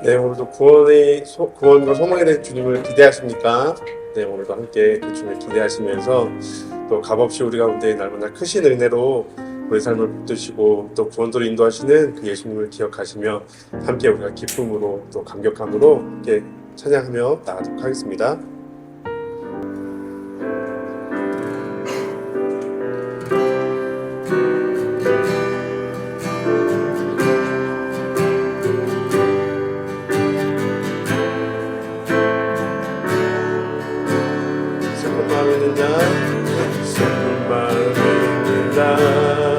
네, 오늘도 구원과 소망에 대한 주님을 기대하십니까? 네, 오늘도 함께 그 주님을 기대하시면서 또 값없이 우리 가운데 날마다 크신 은혜로 우리 삶을 붙드시고 또 구원도로 인도하시는 그 예수님을 기억하시며 함께 우리가 기쁨으로 또 감격함으로 함께 찬양하며 나가도록 하겠습니다. 슬픈 마음이 있느냐? 슬픈 마음이 있느냐?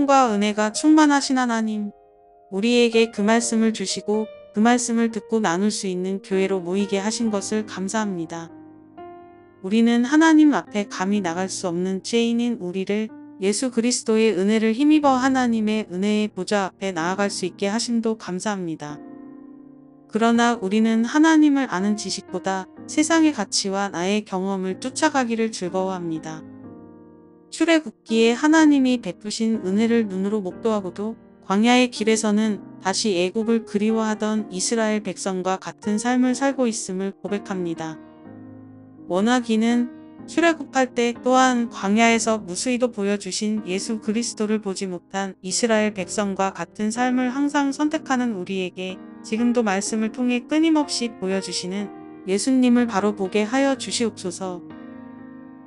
성령과 은혜가 충만하신 하나님, 우리에게 그 말씀을 주시고 그 말씀을 듣고 나눌 수 있는 교회로 모이게 하신 것을 감사합니다. 우리는 하나님 앞에 감히 나갈 수 없는 죄인인 우리를 예수 그리스도의 은혜를 힘입어 하나님의 은혜의 보좌 앞에 나아갈 수 있게 하심도 감사합니다. 그러나 우리는 하나님을 아는 지식보다 세상의 가치와 나의 경험을 쫓아가기를 즐거워합니다. 출애굽기에 하나님이 베푸신 은혜를 눈으로 목도하고도 광야의 길에서는 다시 애굽을 그리워하던 이스라엘 백성과 같은 삶을 살고 있음을 고백합니다. 원하기는 출애굽할 때 또한 광야에서 무수히도 보여주신 예수 그리스도를 보지 못한 이스라엘 백성과 같은 삶을 항상 선택하는 우리에게 지금도 말씀을 통해 끊임없이 보여주시는 예수님을 바로 보게 하여 주시옵소서.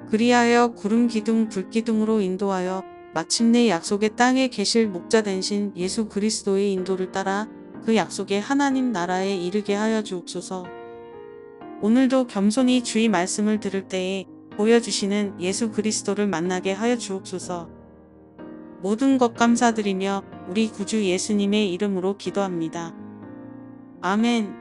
그리하여 구름 기둥 불 기둥으로 인도하여 마침내 약속의 땅에 계실 목자 되신 예수 그리스도의 인도를 따라 그 약속의 하나님 나라에 이르게 하여 주옵소서. 오늘도 겸손히 주의 말씀을 들을 때에 보여주시는 예수 그리스도를 만나게 하여 주옵소서. 모든 것 감사드리며 우리 구주 예수님의 이름으로 기도합니다. 아멘.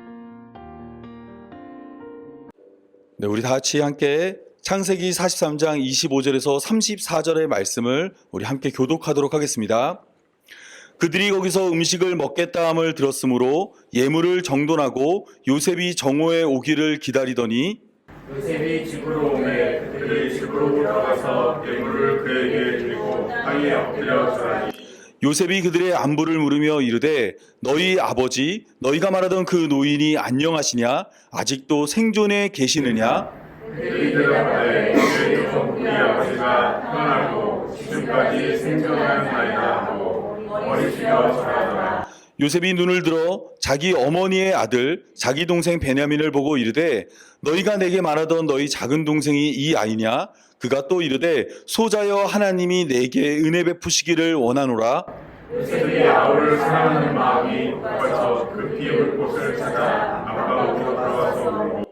네, 우리 다 같이 함께 창세기 43장 25절에서 34절의 말씀을 우리 함께 교독하도록 하겠습니다. 그들이 거기서 음식을 먹겠다 함을 들었으므로 예물을 정돈하고 요셉이 정오에 오기를 기다리더니 요셉이 집으로 오매 그들이 집으로 들어가서 예물을 그에게 드리고 땅에 엎드려 절하니 요셉이 그들의 안부를 물으며 이르되 너희 아버지 너희가 말하던 그 노인이 안녕하시냐 아직도 생존해 계시느냐. 그들이 대답하되 우리 아버지가 평안하고 지금까지 생존하나이다 하고 머리숙여 절하더라. 요셉이 눈을 들어 자기 어머니의 아들 자기 동생 베냐민을 보고 이르되 너희가 내게 말하던 너희 작은 동생이 이 아이냐. 그가 또 이르되 소자여 하나님이 내게 은혜 베푸시기를 원하노라. 요셉이 아우를 사랑하는 마음이 높아져 급히 올 곳을 찾아 아빠 옷으로 들어가서 울고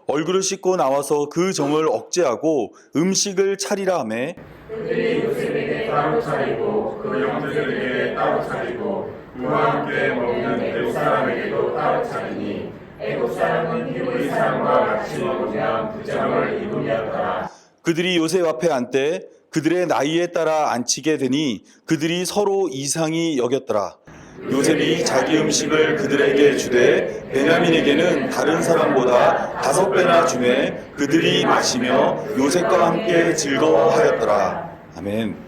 얼굴을 씻고 나와서 그 정을 억제하고 음식을 차리라 하매 그들이 요셉에게 따로 차리고 그 형제들에게 따로 차리고 그와 함께 먹는 애국 사람에게도 따로 차리니 애국 사람은 히브리 사람과 같이 먹으면 그 정을 입음이었더라. 그들이 요셉 앞에 앉되 그들의 나이에 따라 앉히게 되니 그들이 서로 이상히 여겼더라. 요셉이 자기 음식을 그들에게 주되 베냐민에게는 다른 사람보다 5배나 주매 그들이 마시며 요셉과 함께 즐거워하였더라. 아멘.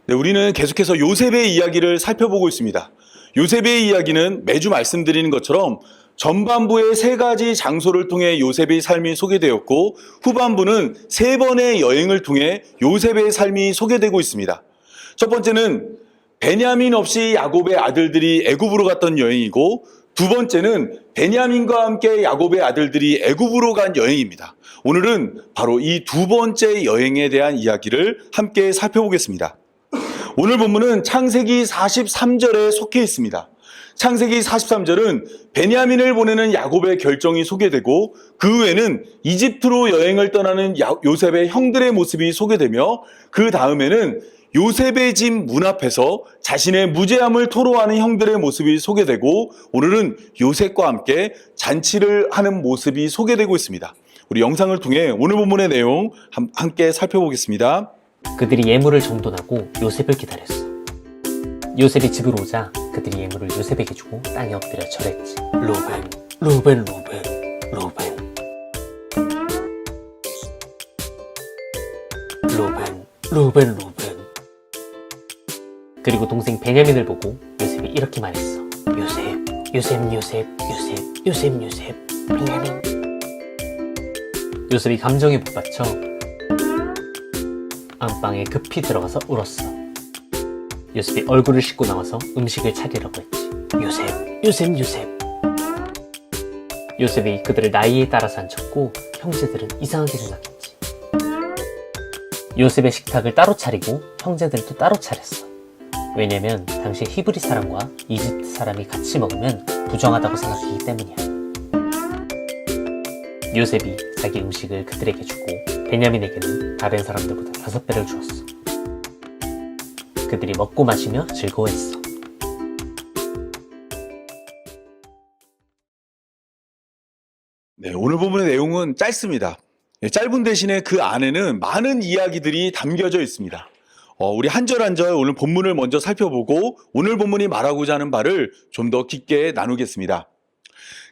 네, 우리는 계속해서 요셉의 이야기를 살펴보고 있습니다. 요셉의 이야기는 매주 말씀드리는 것처럼 전반부의 3가지 장소를 통해 요셉의 삶이 소개되었고 후반부는 3번의 여행을 통해 요셉의 삶이 소개되고 있습니다. 첫 번째는 베냐민 없이 야곱의 아들들이 애굽으로 갔던 여행이고 두 번째는 베냐민과 함께 야곱의 아들들이 애굽으로 간 여행입니다. 오늘은 바로 이 두 번째 여행에 대한 이야기를 함께 살펴보겠습니다. 오늘 본문은 창세기 43절에 속해 있습니다. 창세기 43절은 베냐민을 보내는 야곱의 결정이 소개되고 그 후에는 이집트로 여행을 떠나는 요셉의 형들의 모습이 소개되며 그 다음에는 요셉의 집 문 앞에서 자신의 무죄함을 토로하는 형들의 모습이 소개되고 오늘은 요셉과 함께 잔치를 하는 모습이 소개되고 있습니다. 우리 영상을 통해 오늘 본문의 내용 함께 살펴보겠습니다. 그들이 예물을 정돈하고 요셉을 기다렸어. 요셉이 집으로 오자 그들이 예물을 요셉에게 주고 땅에 엎드려 절했지. 루벤, 루벤, 루벤, 루벤. 루벤, 루벤, 루벤. 그리고 동생 베냐민을 보고 요셉이 이렇게 말했어. 요셉, 요셉, 요셉, 요셉, 요셉, 요셉, 베냐민. 요셉이 감정에 북받쳐 안방에 급히 들어가서 울었어. 요셉이 얼굴을 씻고 나와서 음식을 차리라고 했지. 요셉, 요셉, 요셉. 요셉이 그들을 나이에 따라서 앉혔고 형제들은 이상하게 생각했지. 요셉의 식탁을 따로 차리고 형제들도 따로 차렸어. 왜냐면 당시 히브리 사람과 이집트 사람이 같이 먹으면 부정하다고 생각하기 때문이야. 요셉이 자기 음식을 그들에게 주고 베냐민에게는 다른 사람들보다 6배를 주었어. 그들이 먹고 마시며 즐거워했어. 네, 오늘 본문의 내용은 짧습니다. 짧은 대신에 그 안에는 많은 이야기들이 담겨져 있습니다. 우리 한 절 한 절 오늘 본문을 먼저 살펴보고 오늘 본문이 말하고자 하는 바를 좀 더 깊게 나누겠습니다.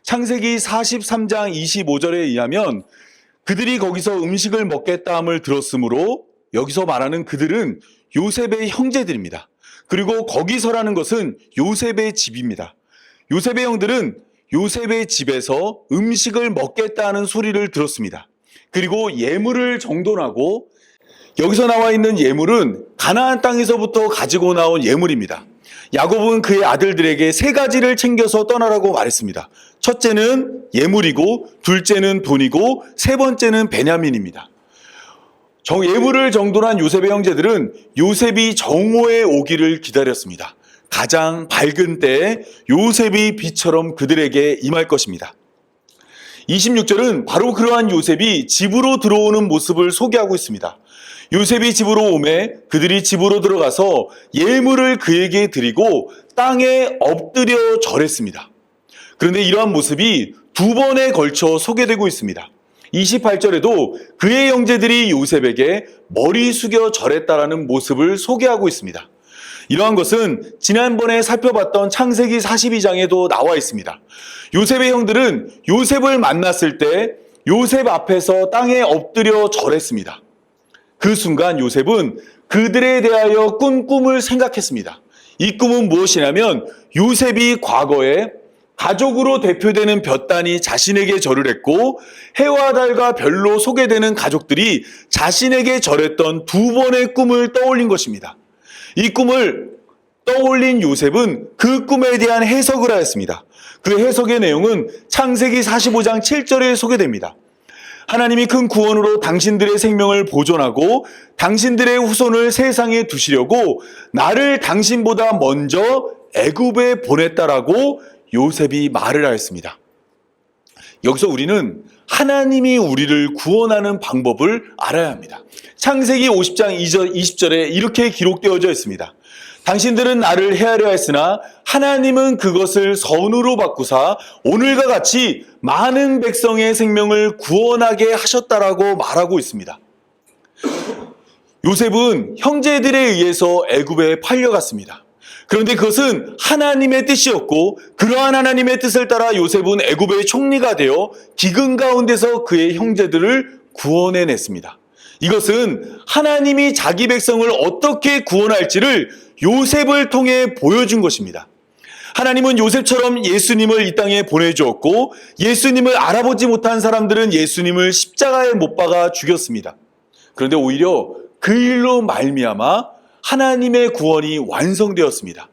창세기 43장 25절에 의하면 그들이 거기서 음식을 먹겠다함을 들었으므로 여기서 말하는 그들은 요셉의 형제들입니다. 그리고 거기서라는 것은 요셉의 집입니다. 요셉의 형들은 요셉의 집에서 음식을 먹겠다는 소리를 들었습니다. 그리고 예물을 정돈하고 여기서 나와 있는 예물은 가나안 땅에서부터 가지고 나온 예물입니다. 야곱은 그의 아들들에게 3가지를 챙겨서 떠나라고 말했습니다. 첫째는 예물이고, 둘째는 돈이고, 3번째는 베냐민입니다. 예물을 정돈한 요셉의 형제들은 요셉이 정오에 오기를 기다렸습니다. 가장 밝은 때에 요셉이 빛처럼 그들에게 임할 것입니다. 26절은 바로 그러한 요셉이 집으로 들어오는 모습을 소개하고 있습니다. 요셉이 집으로 오매 그들이 집으로 들어가서 예물을 그에게 드리고 땅에 엎드려 절했습니다. 그런데 이러한 모습이 2번에 걸쳐 소개되고 있습니다. 28절에도 그의 형제들이 요셉에게 머리 숙여 절했다라는 모습을 소개하고 있습니다. 이러한 것은 지난번에 살펴봤던 창세기 42장에도 나와 있습니다. 요셉의 형들은 요셉을 만났을 때 요셉 앞에서 땅에 엎드려 절했습니다. 그 순간 요셉은 그들에 대하여 꾼 꿈을 생각했습니다. 이 꿈은 무엇이냐면 요셉이 과거에 가족으로 대표되는 볕단이 자신에게 절을 했고 해와 달과 별로 소개되는 가족들이 자신에게 절했던 2번의 꿈을 떠올린 것입니다. 이 꿈을 떠올린 요셉은 그 꿈에 대한 해석을 하였습니다. 그 해석의 내용은 창세기 45장 7절에 소개됩니다. 하나님이 큰 구원으로 당신들의 생명을 보존하고 당신들의 후손을 세상에 두시려고 나를 당신보다 먼저 애굽에 보냈다라고 요셉이 말을 하였습니다. 여기서 우리는 하나님이 우리를 구원하는 방법을 알아야 합니다. 창세기 50장 20절에 이렇게 기록되어져 있습니다. 당신들은 나를 헤아려 했으나 하나님은 그것을 선으로 바꾸사 오늘과 같이 많은 백성의 생명을 구원하게 하셨다라고 말하고 있습니다. 요셉은 형제들에 의해서 애굽에 팔려갔습니다. 그런데 그것은 하나님의 뜻이었고 그러한 하나님의 뜻을 따라 요셉은 애굽의 총리가 되어 기근 가운데서 그의 형제들을 구원해냈습니다. 이것은 하나님이 자기 백성을 어떻게 구원할지를 요셉을 통해 보여준 것입니다. 하나님은 요셉처럼 예수님을 이 땅에 보내주었고 예수님을 알아보지 못한 사람들은 예수님을 십자가에 못 박아 죽였습니다. 그런데 오히려 그 일로 말미암아 하나님의 구원이 완성되었습니다.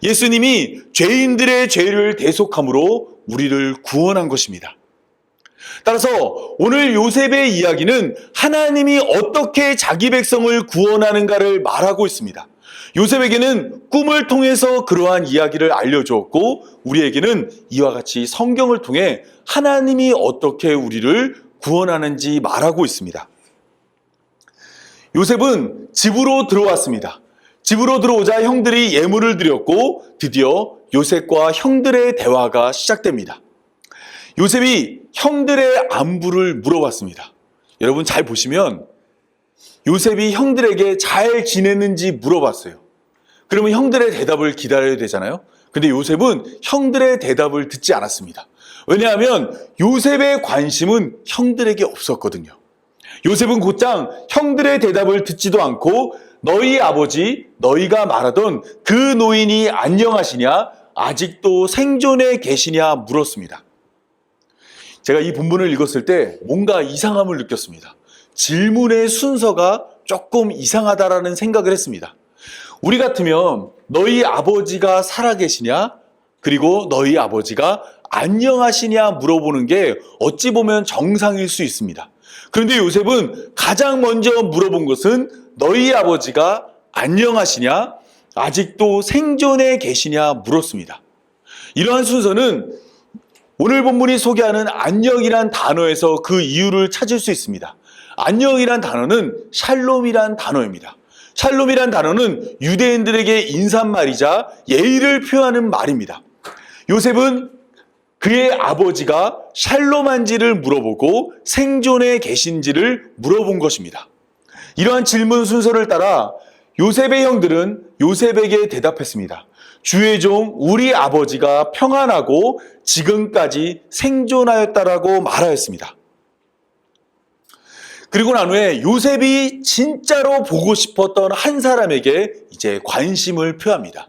예수님이 죄인들의 죄를 대속함으로 우리를 구원한 것입니다. 따라서 오늘 요셉의 이야기는 하나님이 어떻게 자기 백성을 구원하는가를 말하고 있습니다. 요셉에게는 꿈을 통해서 그러한 이야기를 알려주었고 우리에게는 이와 같이 성경을 통해 하나님이 어떻게 우리를 구원하는지 말하고 있습니다. 요셉은 집으로 들어왔습니다. 집으로 들어오자 형들이 예물을 드렸고 드디어 요셉과 형들의 대화가 시작됩니다. 요셉이 형들의 안부를 물어봤습니다. 여러분 잘 보시면 요셉이 형들에게 잘 지냈는지 물어봤어요. 그러면 형들의 대답을 기다려야 되잖아요. 근데 요셉은 형들의 대답을 듣지 않았습니다. 왜냐하면 요셉의 관심은 형들에게 없었거든요. 요셉은 곧장 형들의 대답을 듣지도 않고 너희 아버지, 너희가 말하던 그 노인이 안녕하시냐? 아직도 생존해 계시냐? 물었습니다. 제가 이 본문을 읽었을 때 뭔가 이상함을 느꼈습니다. 질문의 순서가 조금 이상하다라는 생각을 했습니다. 우리 같으면 너희 아버지가 살아계시냐? 그리고 너희 아버지가 안녕하시냐? 물어보는 게 어찌 보면 정상일 수 있습니다. 그런데 요셉은 가장 먼저 물어본 것은 너희 아버지가 안녕하시냐? 아직도 생존해 계시냐? 물었습니다. 이러한 순서는 오늘 본문이 소개하는 안녕이란 단어에서 그 이유를 찾을 수 있습니다. 안녕이란 단어는 샬롬이란 단어입니다. 샬롬이란 단어는 유대인들에게 인사말이자 예의를 표하는 말입니다. 요셉은 그의 아버지가 샬롬한지를 물어보고 생존에 계신지를 물어본 것입니다. 이러한 질문 순서를 따라 요셉의 형들은 요셉에게 대답했습니다. 주의 종 우리 아버지가 평안하고 지금까지 생존하였다라고 말하였습니다. 그리고 난 후에 요셉이 진짜로 보고 싶었던 한 사람에게 이제 관심을 표합니다.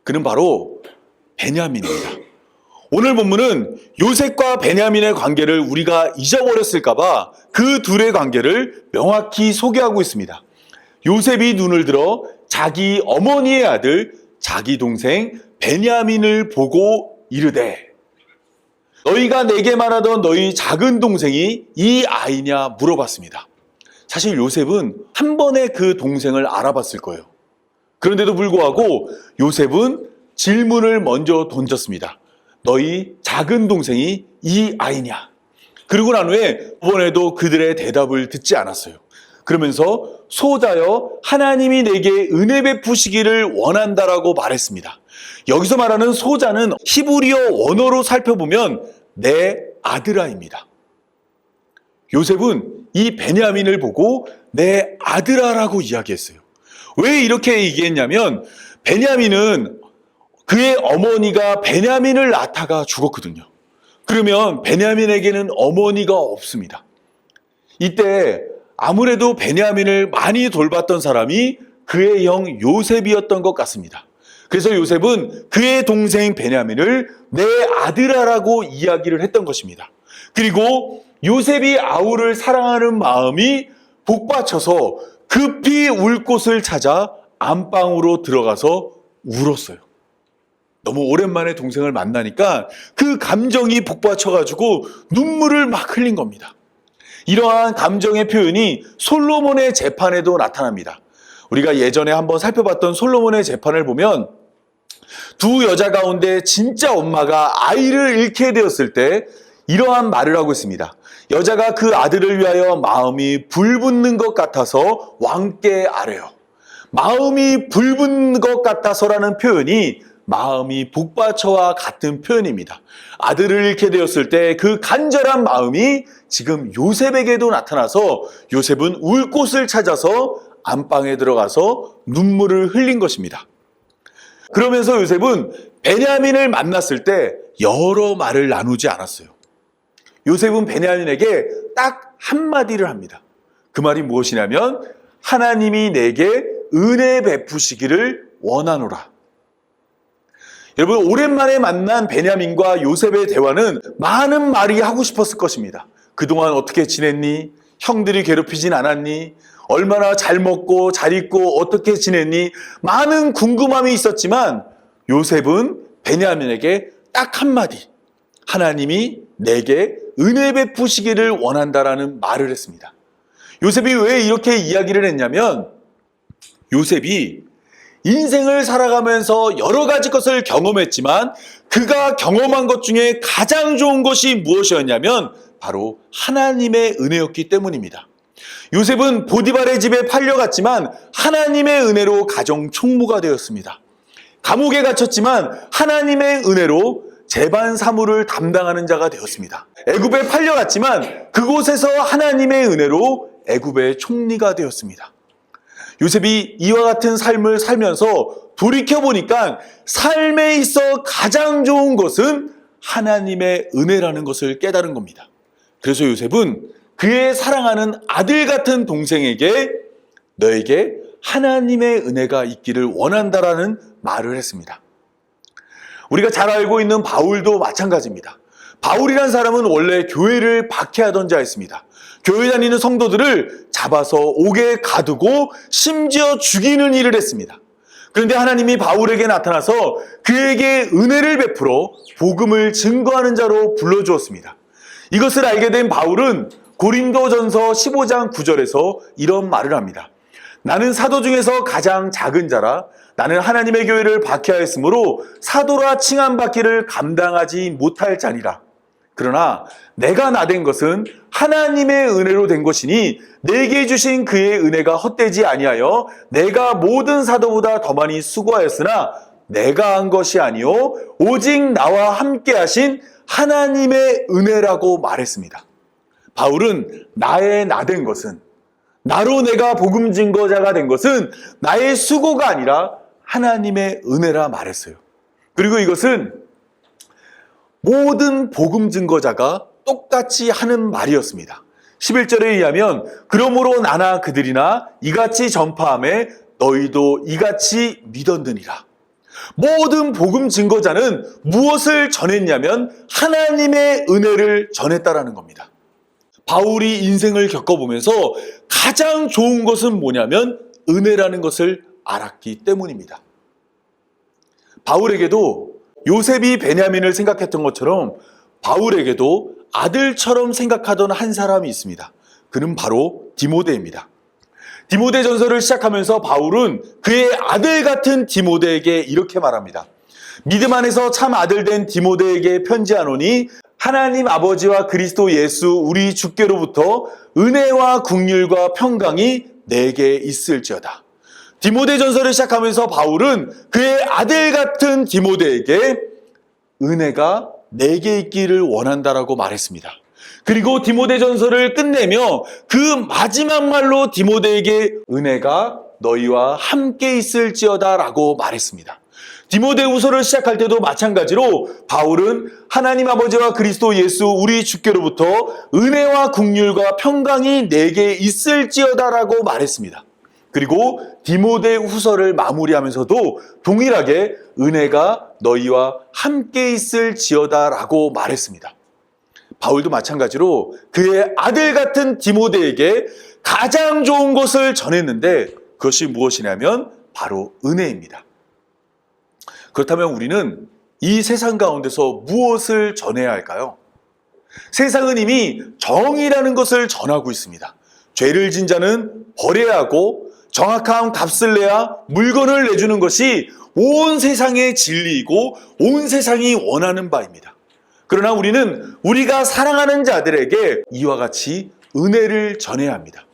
그는 바로 베냐민입니다. 오늘 본문은 요셉과 베냐민의 관계를 우리가 잊어버렸을까봐 그 둘의 관계를 명확히 소개하고 있습니다. 요셉이 눈을 들어 자기 어머니의 아들, 자기 동생 베냐민을 보고 이르되 너희가 내게 말하던 너희 작은 동생이 이 아이냐 물어봤습니다. 사실 요셉은 한 번에 그 동생을 알아봤을 거예요. 그런데도 불구하고 요셉은 질문을 먼저 던졌습니다. 너희 작은 동생이 이 아이냐? 그리고 난 후에 이번에도 그들의 대답을 듣지 않았어요. 그러면서 소자여 하나님이 내게 은혜 베푸시기를 원한다라고 말했습니다. 여기서 말하는 소자는 히브리어 원어로 살펴보면 내 아들아입니다. 요셉은 이 베냐민을 보고 내 아들아라고 이야기했어요. 왜 이렇게 얘기했냐면 베냐민은 그의 어머니가 베냐민을 낳다가 죽었거든요. 그러면 베냐민에게는 어머니가 없습니다. 이때 아무래도 베냐민을 많이 돌봤던 사람이 그의 형 요셉이었던 것 같습니다. 그래서 요셉은 그의 동생 베냐민을 내 아들아라고 이야기를 했던 것입니다. 그리고 요셉이 아우를 사랑하는 마음이 복받쳐서 급히 울 곳을 찾아 안방으로 들어가서 울었어요. 너무 오랜만에 동생을 만나니까 그 감정이 복받쳐가지고 눈물을 막 흘린 겁니다. 이러한 감정의 표현이 솔로몬의 재판에도 나타납니다. 우리가 예전에 한번 살펴봤던 솔로몬의 재판을 보면 두 여자 가운데 진짜 엄마가 아이를 잃게 되었을 때 이러한 말을 하고 있습니다. 여자가 그 아들을 위하여 마음이 불붙는 것 같아서 왕께 아뢰어. 마음이 불붙는 것 같아서라는 표현이 마음이 복받쳐와 같은 표현입니다. 아들을 잃게 되었을 때 그 간절한 마음이 지금 요셉에게도 나타나서 요셉은 울 곳을 찾아서 안방에 들어가서 눈물을 흘린 것입니다. 그러면서 요셉은 베냐민을 만났을 때 여러 말을 나누지 않았어요. 요셉은 베냐민에게 딱 한마디를 합니다. 그 말이 무엇이냐면 하나님이 내게 은혜 베푸시기를 원하노라. 여러분 오랜만에 만난 베냐민과 요셉의 대화는 많은 말이 하고 싶었을 것입니다. 그동안 어떻게 지냈니? 형들이 괴롭히진 않았니? 얼마나 잘 먹고 잘 입고 어떻게 지냈니? 많은 궁금함이 있었지만 요셉은 베냐민에게 딱 한마디 하나님이 내게 은혜 베푸시기를 원한다라는 말을 했습니다. 요셉이 왜 이렇게 이야기를 했냐면 요셉이 인생을 살아가면서 여러 가지 것을 경험했지만 그가 경험한 것 중에 가장 좋은 것이 무엇이었냐면 바로 하나님의 은혜였기 때문입니다. 요셉은 보디발의 집에 팔려갔지만 하나님의 은혜로 가정 총무가 되었습니다. 감옥에 갇혔지만 하나님의 은혜로 재반 사무를 담당하는 자가 되었습니다. 애굽에 팔려갔지만 그곳에서 하나님의 은혜로 애굽의 총리가 되었습니다. 요셉이 이와 같은 삶을 살면서 돌이켜보니까 삶에 있어 가장 좋은 것은 하나님의 은혜라는 것을 깨달은 겁니다. 그래서 요셉은 그의 사랑하는 아들 같은 동생에게 너에게 하나님의 은혜가 있기를 원한다라는 말을 했습니다. 우리가 잘 알고 있는 바울도 마찬가지입니다. 바울이란 사람은 원래 교회를 박해하던 자였습니다. 교회 다니는 성도들을 잡아서 옥에 가두고 심지어 죽이는 일을 했습니다. 그런데 하나님이 바울에게 나타나서 그에게 은혜를 베풀어 복음을 증거하는 자로 불러주었습니다. 이것을 알게 된 바울은 고린도전서 15장 9절에서 이런 말을 합니다. 나는 사도 중에서 가장 작은 자라 나는 하나님의 교회를 박해하였으므로 사도라 칭함받기를 감당하지 못할 자니라. 그러나 내가 나된 것은 하나님의 은혜로 된 것이니 내게 주신 그의 은혜가 헛되지 아니하여 내가 모든 사도보다 더 많이 수고하였으나 내가 한 것이 아니요 오직 나와 함께 하신 하나님의 은혜라고 말했습니다. 바울은 나의 나된 것은, 나로 내가 복음 증거자가 된 것은 나의 수고가 아니라 하나님의 은혜라 말했어요. 그리고 이것은 모든 복음 증거자가 똑같이 하는 말이었습니다. 11절에 의하면 그러므로 나나 그들이나 이같이 전파하매 너희도 이같이 믿었느니라. 모든 복음 증거자는 무엇을 전했냐면 하나님의 은혜를 전했다라는 겁니다. 바울이 인생을 겪어보면서 가장 좋은 것은 뭐냐면 은혜라는 것을 알았기 때문입니다. 바울에게도 요셉이 베냐민을 생각했던 것처럼 바울에게도 아들처럼 생각하던 한 사람이 있습니다. 그는 바로 디모데입니다. 디모데 전서를 시작하면서 바울은 그의 아들 같은 디모데에게 이렇게 말합니다. 믿음 안에서 참 아들 된 디모데에게 편지하노니 하나님 아버지와 그리스도 예수 우리 주께로부터 은혜와 긍휼과 평강이 내게 있을지어다. 디모데 전서를 시작하면서 바울은 그의 아들 같은 디모데에게 은혜가 내게 있기를 원한다라고 말했습니다. 그리고 디모데 전서를 끝내며 그 마지막 말로 디모데에게 은혜가 너희와 함께 있을지어다 라고 말했습니다. 디모데후서를 시작할 때도 마찬가지로 바울은 하나님 아버지와 그리스도 예수 우리 주께로부터 은혜와 긍휼과 평강이 내게 있을지어다 라고 말했습니다. 그리고 디모데후서를 마무리하면서도 동일하게 은혜가 너희와 함께 있을지어다 라고 말했습니다. 바울도 마찬가지로 그의 아들 같은 디모데에게 가장 좋은 것을 전했는데 그것이 무엇이냐면 바로 은혜입니다. 그렇다면 우리는 이 세상 가운데서 무엇을 전해야 할까요? 세상은 이미 정의라는 것을 전하고 있습니다. 죄를 진 자는 벌해야 하고 정확한 값을 내야 물건을 내주는 것이 온 세상의 진리이고 온 세상이 원하는 바입니다. 그러나 우리는 우리가 사랑하는 자들에게 이와 같이 은혜를 전해야 합니다.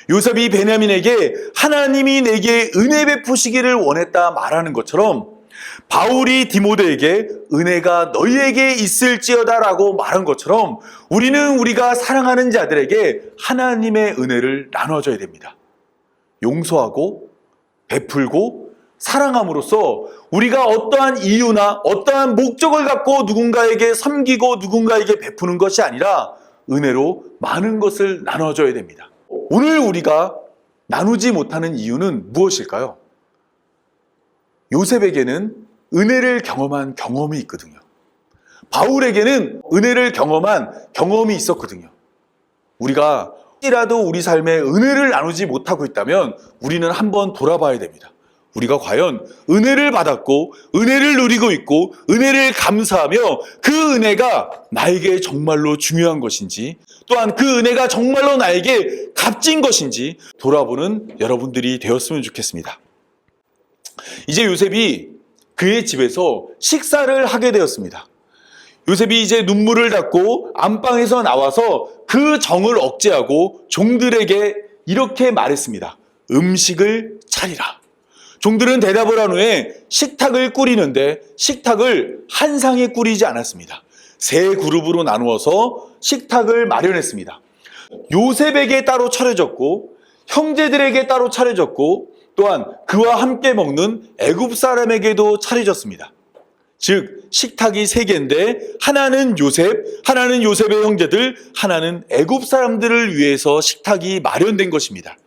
요셉이 베냐민에게 하나님이 내게 은혜 베푸시기를 원했다 말하는 것처럼 바울이 디모데에게 은혜가 너희에게 있을지어다 라고 말한 것처럼 우리는 우리가 사랑하는 자들에게 하나님의 은혜를 나눠줘야 됩니다. 용서하고 베풀고 사랑함으로써 우리가 어떠한 이유나 어떠한 목적을 갖고 누군가에게 섬기고 누군가에게 베푸는 것이 아니라 은혜로 많은 것을 나눠줘야 됩니다. 오늘 우리가 나누지 못하는 이유는 무엇일까요? 요셉에게는 은혜를 경험한 경험이 있거든요. 바울에게는 은혜를 경험한 경험이 있었거든요. 우리가 혹시라도 우리 삶에 은혜를 나누지 못하고 있다면 우리는 한번 돌아봐야 됩니다. 우리가 과연 은혜를 받았고 은혜를 누리고 있고 은혜를 감사하며 그 은혜가 나에게 정말로 중요한 것인지 또한 그 은혜가 정말로 나에게 값진 것인지 돌아보는 여러분들이 되었으면 좋겠습니다. 이제 요셉이 그의 집에서 식사를 하게 되었습니다. 요셉이 이제 눈물을 닦고 안방에서 나와서 그 정을 억제하고 종들에게 이렇게 말했습니다. 음식을 차리라. 종들은 대답을 한 후에 식탁을 꾸리는데 식탁을 한 상에 꾸리지 않았습니다. 세 그룹으로 나누어서 식탁을 마련했습니다. 요셉에게 따로 차려졌고 형제들에게 따로 차려졌고 또한 그와 함께 먹는 애굽 사람에게도 차려졌습니다. 즉 식탁이 세 개인데 하나는 요셉, 하나는 요셉의 형제들, 하나는 애굽 사람들을 위해서 식탁이 마련된 것입니다.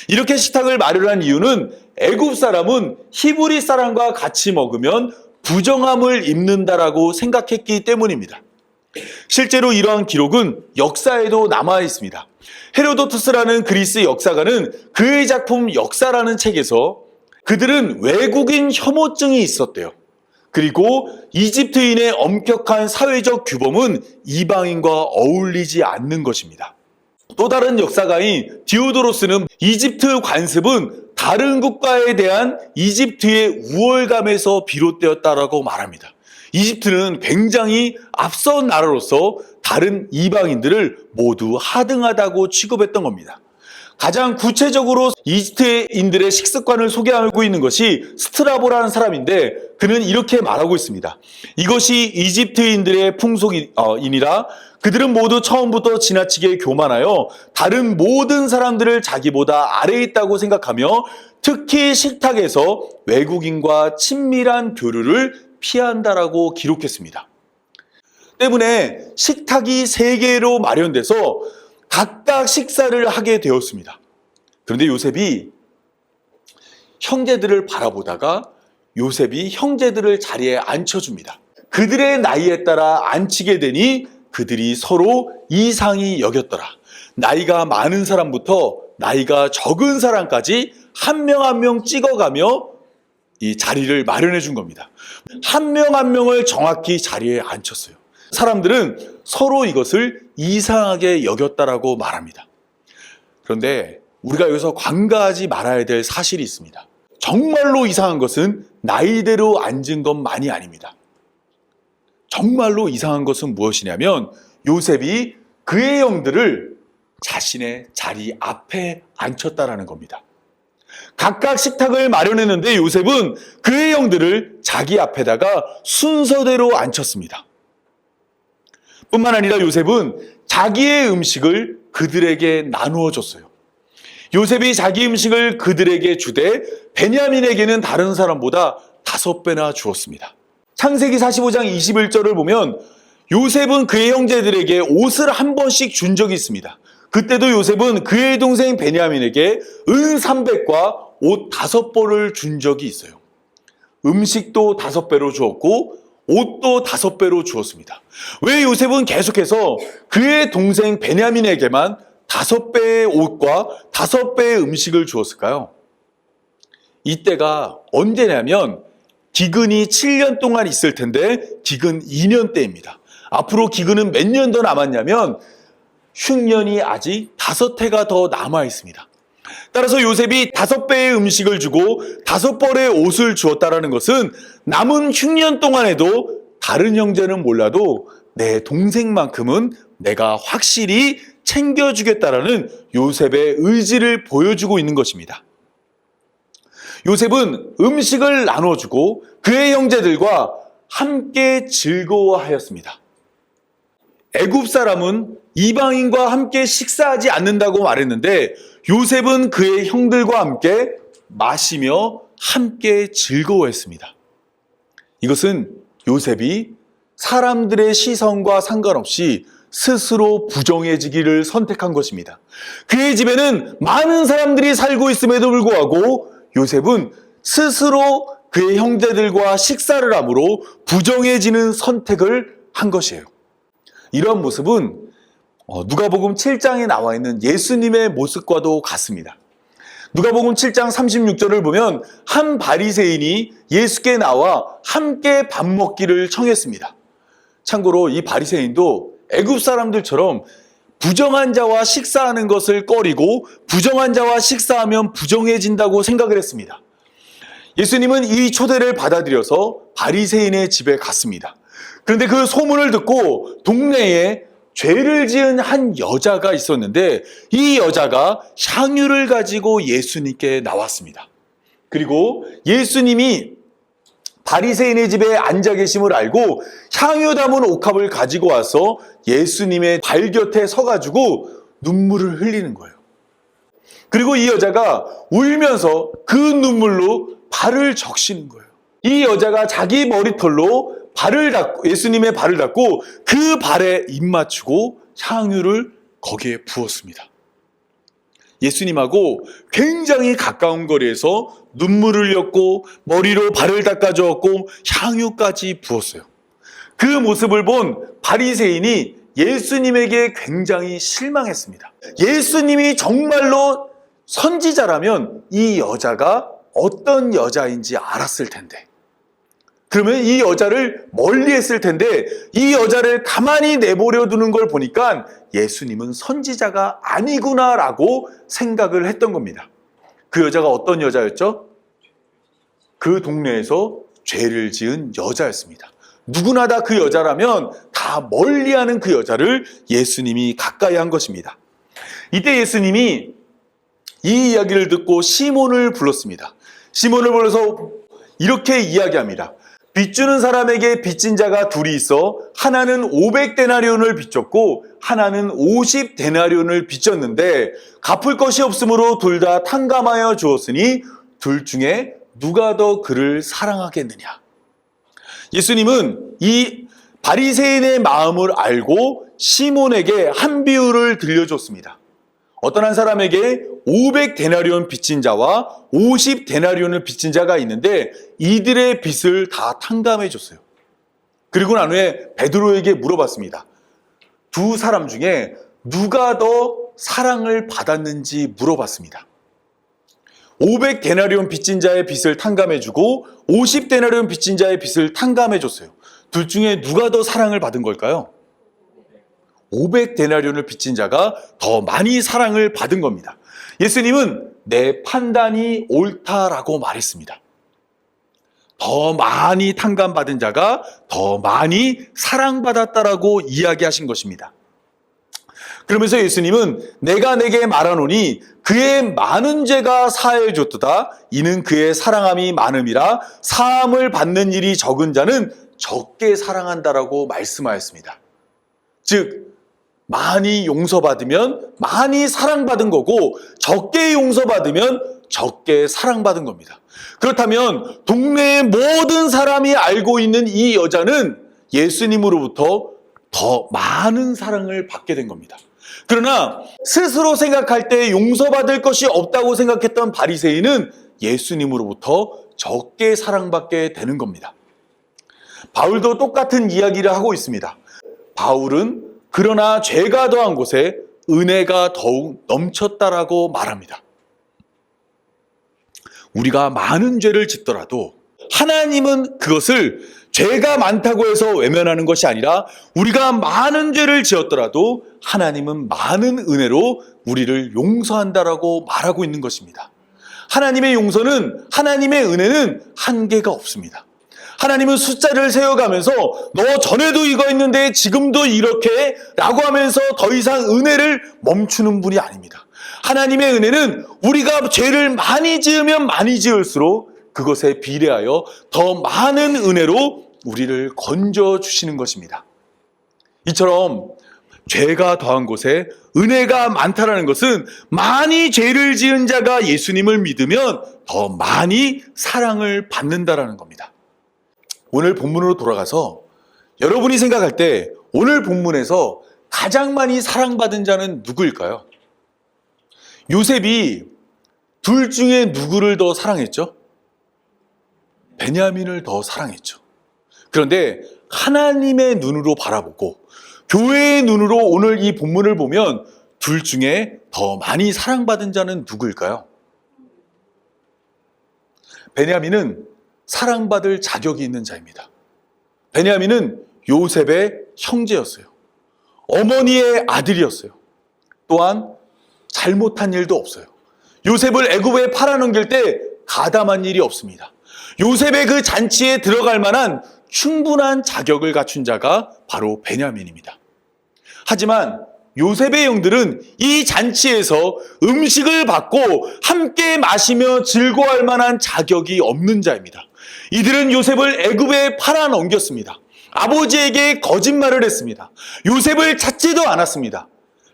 이렇게 식탁을 마련한 이유는 애굽 사람은 히브리 사람과 같이 먹으면 부정함을 입는다라고 생각했기 때문입니다. 실제로 이러한 기록은 역사에도 남아 있습니다. 헤로도투스라는 그리스 역사가는 그의 작품 역사라는 책에서 그들은 외국인 혐오증이 있었대요. 그리고 이집트인의 엄격한 사회적 규범은 이방인과 어울리지 않는 것입니다. 또 다른 역사가인 디오도로스는 이집트 관습은 다른 국가에 대한 이집트의 우월감에서 비롯되었다라고 말합니다. 이집트는 굉장히 앞선 나라로서 다른 이방인들을 모두 하등하다고 취급했던 겁니다. 가장 구체적으로 이집트인들의 식습관을 소개하고 있는 것이 스트라보라는 사람인데, 그는 이렇게 말하고 있습니다. 이것이 이집트인들의 풍속이니라. 그들은 모두 처음부터 지나치게 교만하여 다른 모든 사람들을 자기보다 아래에 있다고 생각하며 특히 식탁에서 외국인과 친밀한 교류를 피한다라고 기록했습니다. 때문에 식탁이 3개로 마련돼서 각각 식사를 하게 되었습니다. 그런데 요셉이 형제들을 바라보다가 요셉이 형제들을 자리에 앉혀줍니다. 그들의 나이에 따라 앉히게 되니 그들이 서로 이상히 여겼더라. 나이가 많은 사람부터 나이가 적은 사람까지 한 명 한 명 찍어가며 이 자리를 마련해 준 겁니다. 한 명 한 명을 정확히 자리에 앉혔어요. 사람들은 서로 이것을 이상하게 여겼다라고 말합니다. 그런데 우리가 여기서 관가하지 말아야 될 사실이 있습니다. 정말로 이상한 것은 나이대로 앉은 것만이 아닙니다. 정말로 이상한 것은 무엇이냐면 요셉이 그의 형들을 자신의 자리 앞에 앉혔다라는 겁니다. 각각 식탁을 마련했는데 요셉은 그의 형들을 자기 앞에다가 순서대로 앉혔습니다. 뿐만 아니라 요셉은 자기의 음식을 그들에게 나누어 줬어요. 요셉이 자기 음식을 그들에게 주되 베냐민에게는 다른 사람보다 5배나 주었습니다. 창세기 45장 21절을 보면 요셉은 그의 형제들에게 옷을 한 번씩 준 적이 있습니다. 그때도 요셉은 그의 동생 베냐민에게 은 300과 옷 5벌을 준 적이 있어요. 음식도 5배로 주었고 옷도 5배로 주었습니다. 왜 요셉은 계속해서 그의 동생 베냐민에게만 5배의 옷과 5배의 음식을 주었을까요? 이때가 언제냐면 기근이 7년 동안 있을 텐데 기근 2년 때입니다. 앞으로 기근은 몇 년 더 남았냐면 흉년이 아직 5해가 더 남아 있습니다. 따라서 요셉이 5배의 음식을 주고 5벌의 옷을 주었다라는 것은 남은 흉년 동안에도 다른 형제는 몰라도 내 동생만큼은 내가 확실히 챙겨주겠다라는 요셉의 의지를 보여주고 있는 것입니다. 요셉은 음식을 나눠주고 그의 형제들과 함께 즐거워하였습니다. 애굽 사람은 이방인과 함께 식사하지 않는다고 말했는데 요셉은 그의 형들과 함께 마시며 함께 즐거워했습니다. 이것은 요셉이 사람들의 시선과 상관없이 스스로 부정해지기를 선택한 것입니다. 그의 집에는 많은 사람들이 살고 있음에도 불구하고 요셉은 스스로 그의 형제들과 식사를 함으로 부정해지는 선택을 한 것이에요. 이런 모습은 누가복음 7장에 나와 있는 예수님의 모습과도 같습니다. 누가복음 7장 36절을 보면 한 바리새인이 예수께 나와 함께 밥 먹기를 청했습니다. 참고로 이 바리새인도 애굽 사람들처럼 부정한 자와 식사하는 것을 꺼리고 부정한 자와 식사하면 부정해진다고 생각을 했습니다. 예수님은 이 초대를 받아들여서 바리새인의 집에 갔습니다. 그런데 그 소문을 듣고 동네에 죄를 지은 한 여자가 있었는데 이 여자가 향유를 가지고 예수님께 나왔습니다. 그리고 예수님이 바리새인의 집에 앉아 계심을 알고 향유 담은 옥합을 가지고 와서 예수님의 발 곁에 서가지고 눈물을 흘리는 거예요. 그리고 이 여자가 울면서 그 눈물로 발을 적시는 거예요. 이 여자가 자기 머리털로 예수님의 발을 닦고 그 발에 입 맞추고 향유를 거기에 부었습니다. 예수님하고 굉장히 가까운 거리에서 눈물을 흘렸고 머리로 발을 닦아주었고 향유까지 부었어요. 그 모습을 본 바리새인이 예수님에게 굉장히 실망했습니다. 예수님이 정말로 선지자라면 이 여자가 어떤 여자인지 알았을 텐데, 그러면 이 여자를 멀리 했을 텐데 이 여자를 가만히 내버려 두는 걸 보니까 예수님은 선지자가 아니구나라고 생각을 했던 겁니다. 그 여자가 어떤 여자였죠? 그 동네에서 죄를 지은 여자였습니다. 누구나 다 그 여자라면 다 멀리하는 그 여자를 예수님이 가까이 한 것입니다. 이때 예수님이 이 이야기를 듣고 시몬을 불렀습니다. 시몬을 불러서 이렇게 이야기합니다. 빚주는 사람에게 빚진 자가 둘이 있어 하나는 500데나리온을 빚졌고 하나는 50데나리온을 빚졌는데 갚을 것이 없으므로 둘 다 탕감하여 주었으니 둘 중에 누가 더 그를 사랑하겠느냐. 예수님은 이 바리새인의 마음을 알고 시몬에게 한 비유를 들려줬습니다. 어떤 한 사람에게 500데나리온 빚진 자와 50데나리온을 빚진 자가 있는데 이들의 빚을 다 탕감해 줬어요. 그리고 난 후에 베드로에게 물어봤습니다. 두 사람 중에 누가 더 사랑을 받았는지 물어봤습니다. 500데나리온 빚진 자의 빚을 탕감해 주고 50데나리온 빚진 자의 빚을 탕감해 줬어요. 둘 중에 누가 더 사랑을 받은 걸까요? 500데나리온을 빚진 자가 더 많이 사랑을 받은 겁니다. 예수님은 내 판단이 옳다라고 말했습니다. 더 많이 탕감받은 자가 더 많이 사랑받았다라고 이야기하신 것입니다. 그러면서 예수님은 내가 내게 말하노니 그의 많은 죄가 사하여 줬도다. 이는 그의 사랑함이 많음이라 사함을 받는 일이 적은 자는 적게 사랑한다라고 말씀하였습니다. 즉 많이 용서받으면 많이 사랑받은 거고 적게 용서받으면 적게 사랑받은 겁니다. 그렇다면 동네의 모든 사람이 알고 있는 이 여자는 예수님으로부터 더 많은 사랑을 받게 된 겁니다. 그러나 스스로 생각할 때 용서받을 것이 없다고 생각했던 바리새인은 예수님으로부터 적게 사랑받게 되는 겁니다. 바울도 똑같은 이야기를 하고 있습니다. 바울은 그러나 죄가 더한 곳에 은혜가 더욱 넘쳤다라고 말합니다. 우리가 많은 죄를 짓더라도 하나님은 그것을 죄가 많다고 해서 외면하는 것이 아니라 우리가 많은 죄를 지었더라도 하나님은 많은 은혜로 우리를 용서한다라고 말하고 있는 것입니다. 하나님의 용서는, 하나님의 은혜는 한계가 없습니다. 하나님은 숫자를 세워가면서 너 전에도 이거 했는데 지금도 이렇게 라고 하면서 더 이상 은혜를 멈추는 분이 아닙니다. 하나님의 은혜는 우리가 죄를 많이 지으면 많이 지을수록 그것에 비례하여 더 많은 은혜로 우리를 건져주시는 것입니다. 이처럼 죄가 더한 곳에 은혜가 많다라는 것은 많이 죄를 지은 자가 예수님을 믿으면 더 많이 사랑을 받는다라는 겁니다. 오늘 본문으로 돌아가서 여러분이 생각할 때 오늘 본문에서 가장 많이 사랑받은 자는 누구일까요? 요셉이 둘 중에 누구를 더 사랑했죠? 베냐민을 더 사랑했죠. 그런데 하나님의 눈으로 바라보고 교회의 눈으로 오늘 이 본문을 보면 둘 중에 더 많이 사랑받은 자는 누구일까요? 베냐민은 사랑받을 자격이 있는 자입니다. 베냐민은 요셉의 형제였어요. 어머니의 아들이었어요. 또한 잘못한 일도 없어요. 요셉을 애굽에 팔아넘길 때 가담한 일이 없습니다. 요셉의 그 잔치에 들어갈 만한 충분한 자격을 갖춘 자가 바로 베냐민입니다. 하지만 요셉의 형들은 이 잔치에서 음식을 받고 함께 마시며 즐거워할 만한 자격이 없는 자입니다. 이들은 요셉을 애굽에 팔아넘겼습니다. 아버지에게 거짓말을 했습니다. 요셉을 찾지도 않았습니다.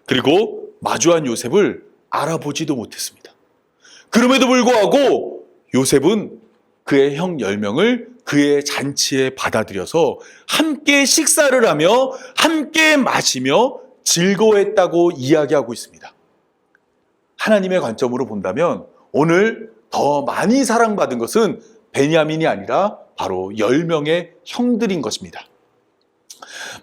그리고 마주한 요셉을 알아보지도 못했습니다. 그럼에도 불구하고 요셉은 그의 형 10명을 그의 잔치에 받아들여서 함께 식사를 하며 함께 마시며 즐거워했다고 이야기하고 있습니다. 하나님의 관점으로 본다면 오늘 더 많이 사랑받은 것은 베냐민이 아니라 바로 10명의 형들인 것입니다.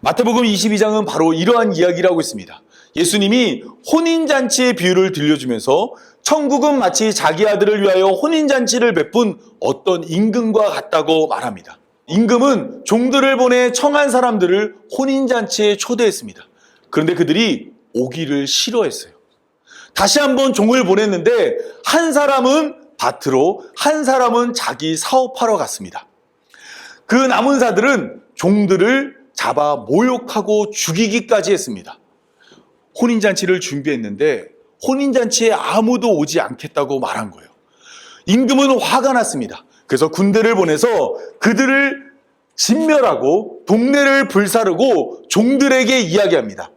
마태복음 22장은 바로 이러한 이야기를 하고 있습니다. 예수님이 혼인잔치의 비유를 들려주면서 천국은 마치 자기 아들을 위하여 혼인잔치를 베푼 어떤 임금과 같다고 말합니다. 임금은 종들을 보내 청한 사람들을 혼인잔치에 초대했습니다. 그런데 그들이 오기를 싫어했어요. 다시 한번 종을 보냈는데 한 사람은 밭으로, 한 사람은 자기 사업하러 갔습니다. 그 남은 사들은 종들을 잡아 모욕하고 죽이기까지 했습니다. 혼인잔치를 준비했는데 혼인잔치에 아무도 오지 않겠다고 말한 거예요. 임금은 화가 났습니다. 그래서 군대를 보내서 그들을 진멸하고 동네를 불사르고 종들에게 이야기합니다.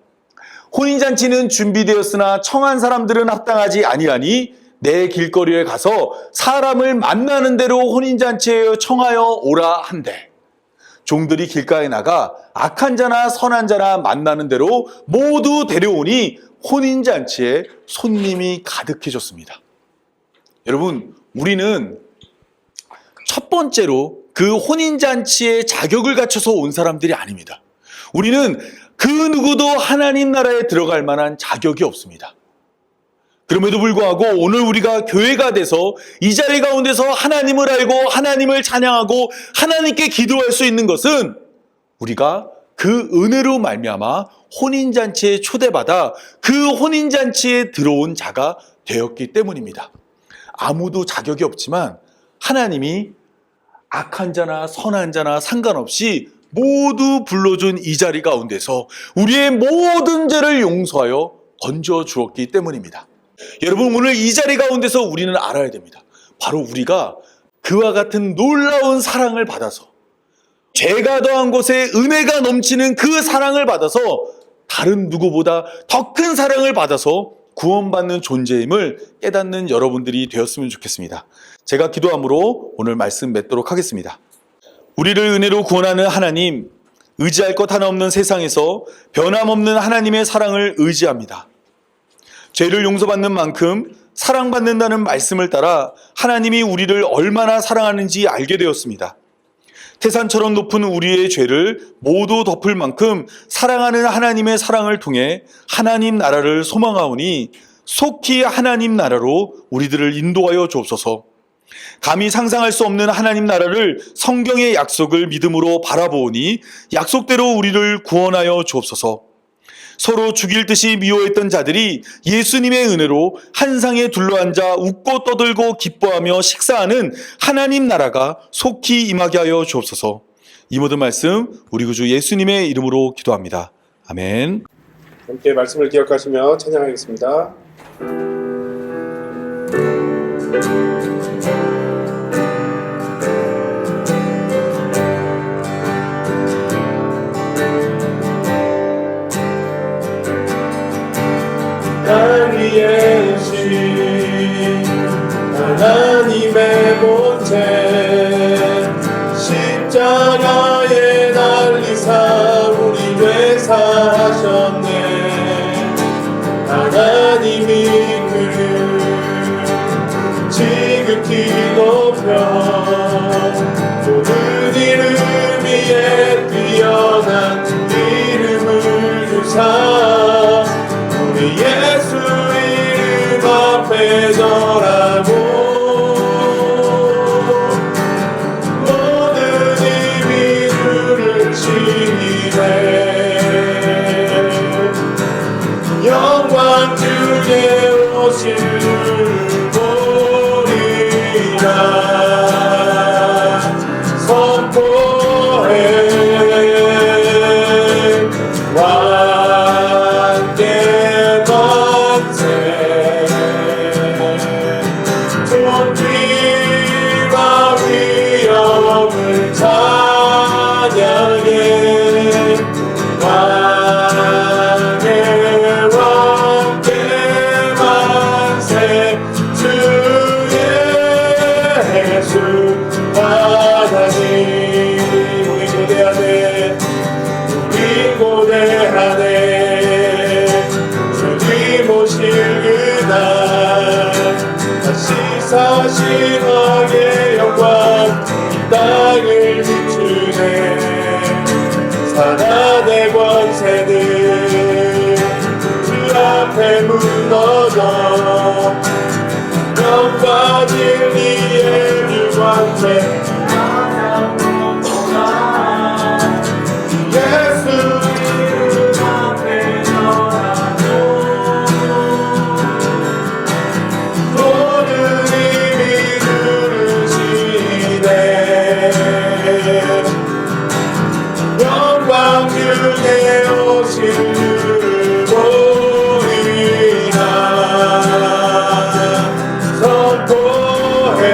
혼인잔치는 준비되었으나 청한 사람들은 합당하지 아니하니 내 길거리에 가서 사람을 만나는 대로 혼인잔치에 청하여 오라 한대. 종들이 길가에 나가 악한 자나 선한 자나 만나는 대로 모두 데려오니 혼인잔치에 손님이 가득해졌습니다. 여러분, 우리는 첫 번째로 그 혼인잔치에 자격을 갖춰서 온 사람들이 아닙니다. 우리는 그 누구도 하나님 나라에 들어갈 만한 자격이 없습니다. 그럼에도 불구하고 오늘 우리가 교회가 돼서 이 자리 가운데서 하나님을 알고 하나님을 찬양하고 하나님께 기도할 수 있는 것은 우리가 그 은혜로 말미암아 혼인잔치에 초대받아 그 혼인잔치에 들어온 자가 되었기 때문입니다. 아무도 자격이 없지만 하나님이 악한 자나 선한 자나 상관없이 모두 불러준 이 자리 가운데서 우리의 모든 죄를 용서하여 건져 주었기 때문입니다. 여러분, 오늘 이 자리 가운데서 우리는 알아야 됩니다. 바로 우리가 그와 같은 놀라운 사랑을 받아서 죄가 더한 곳에 은혜가 넘치는 그 사랑을 받아서 다른 누구보다 더 큰 사랑을 받아서 구원받는 존재임을 깨닫는 여러분들이 되었으면 좋겠습니다. 제가 기도함으로 오늘 말씀 맺도록 하겠습니다. 우리를 은혜로 구원하는 하나님, 의지할 것 하나 없는 세상에서 변함없는 하나님의 사랑을 의지합니다. 죄를 용서받는 만큼 사랑받는다는 말씀을 따라 하나님이 우리를 얼마나 사랑하는지 알게 되었습니다. 태산처럼 높은 우리의 죄를 모두 덮을 만큼 사랑하는 하나님의 사랑을 통해 하나님 나라를 소망하오니 속히 하나님 나라로 우리들을 인도하여 주옵소서. 감히 상상할 수 없는 하나님 나라를 성경의 약속을 믿음으로 바라보오니 약속대로 우리를 구원하여 주옵소서. 서로 죽일 듯이 미워했던 자들이 예수님의 은혜로 한 상에 둘러앉아 웃고 떠들고 기뻐하며 식사하는 하나님 나라가 속히 임하게 하여 주옵소서. 이 모든 말씀 우리 구주 예수님의 이름으로 기도합니다. 아멘. 함께 말씀을 기억하시며 찬양하겠습니다. 땅 위에 오신 하나님의 본체 십자가에 달리사 우리 되사하셨네. 하나님이 그를 지극히 높여 모든 이름 위에 뛰어난 이름을 주사 우리 예수 이름 앞에 절하고 모든 힘이 주를 치리네. 영광 주에 오실 보리라 선포해 왕께 만세 존귀와 위엄을 찬양해 왕의 왕께 만세 주의 예수 하나님 우리 고대하네 우리 고대하네 주님 오실 그날 다시 사신 왕의 영광 이 땅을 비추네. 사단의 권세는 주 앞에 무너져 영과 진리의 유광대 예수 이름 앞에 절하고 모든 힘이 주를 치네. 왕중에 오실 보리라 선포해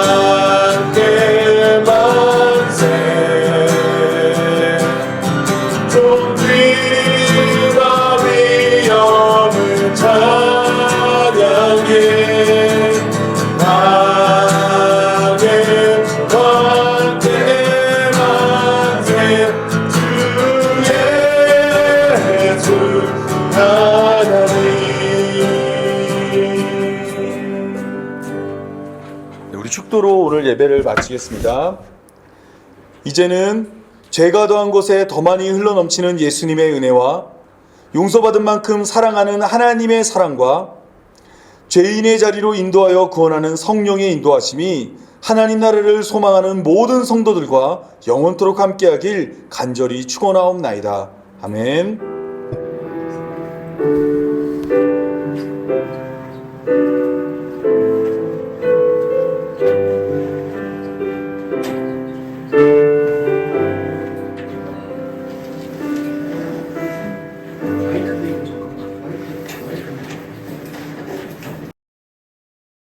왕께 만세 존귀와 위엄을 찬양해 왕께 만세 주 예수 하나님. 우리 축도로 오늘 예배를 마치겠습니다. 이제는 죄가 더한 곳에 더 많이 흘러넘치는 예수님의 은혜와 용서받은 만큼 사랑하는 하나님의 사랑과 죄인의 자리로 인도하여 구원하는 성령의 인도하심이 하나님 나라를 소망하는 모든 성도들과 영원토록 함께하길 간절히 축원하옵나이다. 아멘.